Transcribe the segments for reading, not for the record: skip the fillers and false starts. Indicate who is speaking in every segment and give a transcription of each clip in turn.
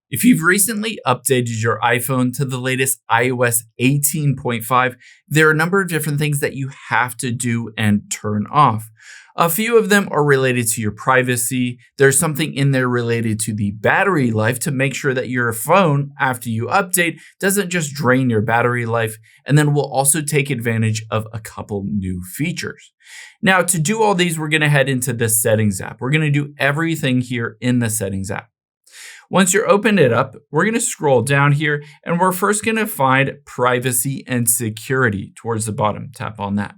Speaker 1: If you've recently updated your iPhone to the latest iOS 18.5, there are a number of different things that you have to do and turn off. A few of them are related to your privacy. There's something in there related to the battery life to make sure that your phone, after you update, doesn't just drain your battery life. And then we'll also take advantage of a couple new features. Now, to do all these, we're going to head into the Settings app. We're going to do everything here in the Settings app. Once you're opened it up, we're going to scroll down here and we're first going to find privacy and security towards the bottom. Tap on that.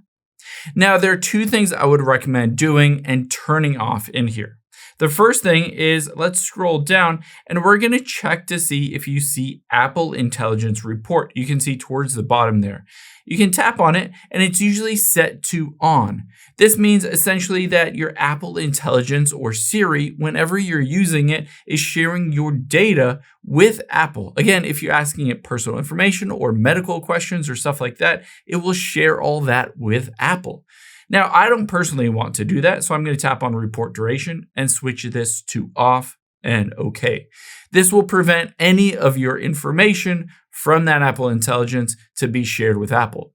Speaker 1: Now, there are two things I would recommend doing and turning off in here. The first thing is let's scroll down and we're going to check to see if you see Apple Intelligence Report. You can see towards the bottom there. You can tap on it and it's usually set to on. This means essentially that your Apple Intelligence or Siri, whenever you're using it, is sharing your data with Apple. Again, if you're asking it personal information or medical questions or stuff like that, it will share all that with Apple. Now, I don't personally want to do that, so I'm going to tap on report duration and switch this to off and OK. This will prevent any of your information from that Apple Intelligence to be shared with Apple.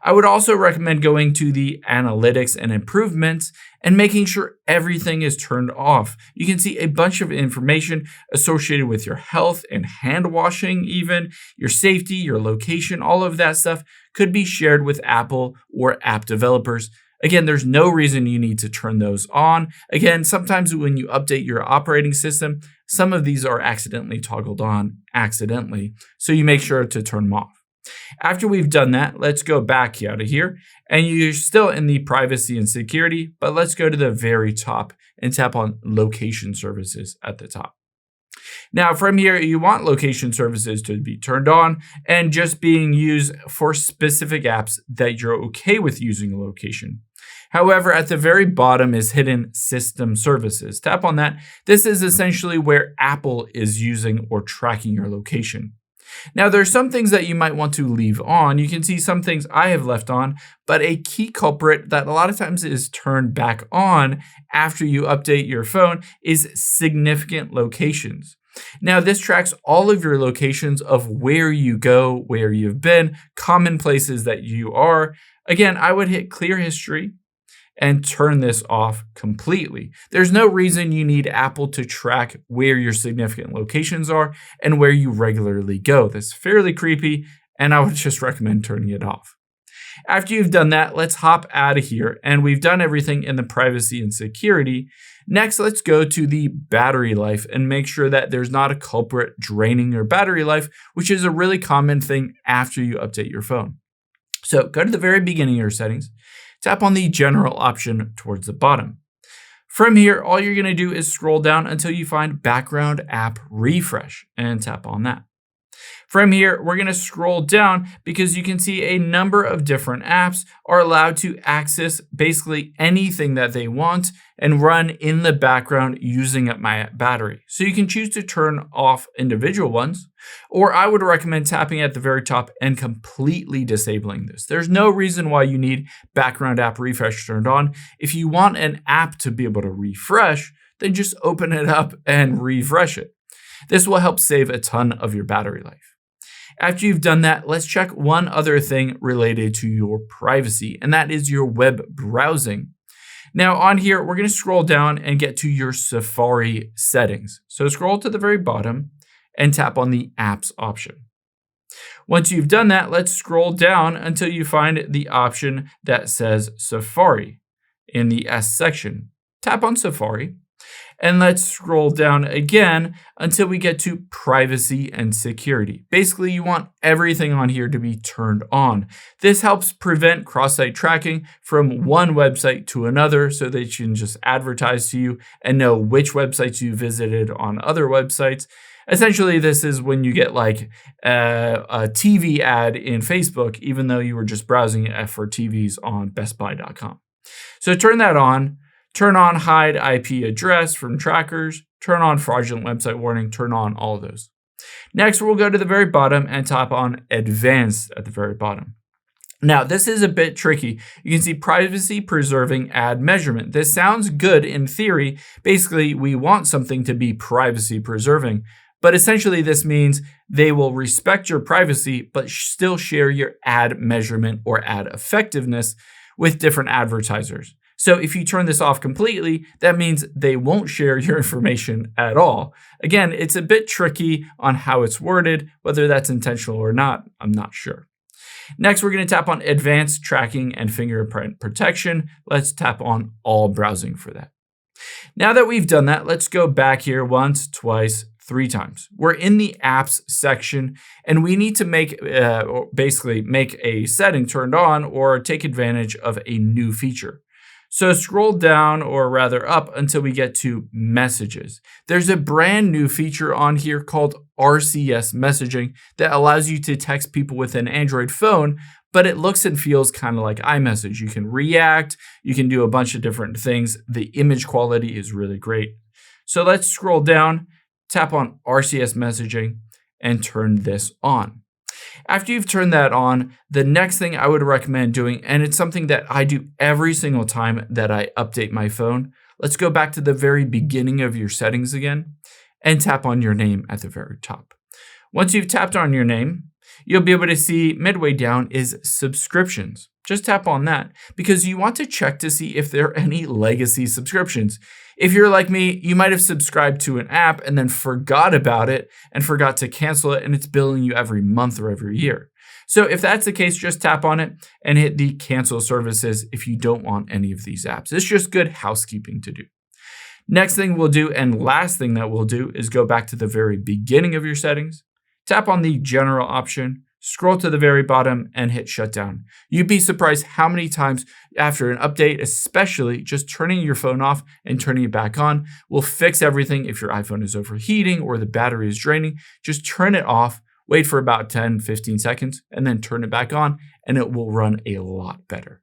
Speaker 1: I would also recommend going to the analytics and improvements and making sure everything is turned off. You can see a bunch of information associated with your health and hand washing, even your safety, your location, all of that stuff could be shared with Apple or app developers. Again, there's no reason you need to turn those on. Again, sometimes when you update your operating system, some of these are accidentally toggled on accidentally, so you make sure to turn them off. After we've done that, let's go back out of here, and you're still in the privacy and security, but let's go to the very top and tap on location services at the top. Now, from here, you want location services to be turned on and just being used for specific apps that you're okay with using a location. However, at the very bottom is hidden system services. Tap on that. This is essentially where Apple is using or tracking your location. Now, there's some things that you might want to leave on. You can see some things I have left on, but a key culprit that a lot of times is turned back on after you update your phone is significant locations. Now, this tracks all of your locations of where you go, where you've been, common places that you are. Again, I would hit clear history and turn this off completely. There's no reason you need Apple to track where your significant locations are and where you regularly go. That's fairly creepy, and I would just recommend turning it off. After you've done that, let's hop out of here, and we've done everything in the privacy and security. Next, let's go to the battery life and make sure that there's not a culprit draining your battery life, which is a really common thing after you update your phone. So go to the very beginning of your settings, tap on the general option towards the bottom. From here, all you're going to do is scroll down until you find background app refresh and tap on that. From here, we're going to scroll down because you can see a number of different apps are allowed to access basically anything that they want and run in the background using up my battery. So you can choose to turn off individual ones, or I would recommend tapping at the very top and completely disabling this. There's no reason why you need background app refresh turned on. If you want an app to be able to refresh, then just open it up and refresh it. This will help save a ton of your battery life. After you've done that, let's check one other thing related to your privacy, and that is your web browsing. Now on here, we're going to scroll down and get to your Safari settings. So scroll to the very bottom and tap on the apps option. Once you've done that, let's scroll down until you find the option that says Safari in the S section. Tap on Safari. And let's scroll down again until we get to privacy and security. Basically, you want everything on here to be turned on. This helps prevent cross-site tracking from one website to another so they can just advertise to you and know which websites you visited on other websites. Essentially, this is when you get like a TV ad in Facebook, even though you were just browsing it for TVs on bestbuy.com. So turn that on. Turn on hide IP address from trackers, turn on fraudulent website warning, turn on all of those. Next, we'll go to the very bottom and tap on advanced at the very bottom. Now, this is a bit tricky. You can see privacy preserving ad measurement. This sounds good in theory. Basically, we want something to be privacy preserving, But essentially, this means they will respect your privacy, but still share your ad measurement or ad effectiveness with different advertisers. So if you turn this off completely, that means they won't share your information at all. Again, it's a bit tricky on how it's worded, whether that's intentional or not, I'm not sure. Next, we're going to tap on advanced tracking and fingerprint protection. Let's tap on all browsing for that. Now that we've done that, let's go back here once, twice, 3 times. We're in the apps section and we need to make a setting turned on or take advantage of a new feature. So scroll down, or rather up, until we get to messages. There's a brand new feature on here called RCS messaging that allows you to text people with an Android phone, but it looks and feels kind of like iMessage. You can react, you can do a bunch of different things. The image quality is really great. So let's scroll down, tap on RCS messaging, and turn this on. After you've turned that on, the next thing I would recommend doing, and it's something that I do every single time that I update my phone, let's go back to the very beginning of your settings again and tap on your name at the very top. Once you've tapped on your name, you'll be able to see midway down is subscriptions. Just tap on that because you want to check to see if there are any legacy subscriptions. If you're like me, you might have subscribed to an app and then forgot about it and forgot to cancel it, and it's billing you every month or every year. So if that's the case, just tap on it and hit the cancel services if you don't want any of these apps. It's just good housekeeping to do. Next thing we'll do, and last thing that we'll do, is go back to the very beginning of your settings, tap on the general option, scroll to the very bottom and hit shutdown. You'd be surprised how many times after an update, especially just turning your phone off and turning it back on, will fix everything. If your iPhone is overheating or the battery is draining, just turn it off, wait for about 10, 15 seconds, and then turn it back on, and it will run a lot better.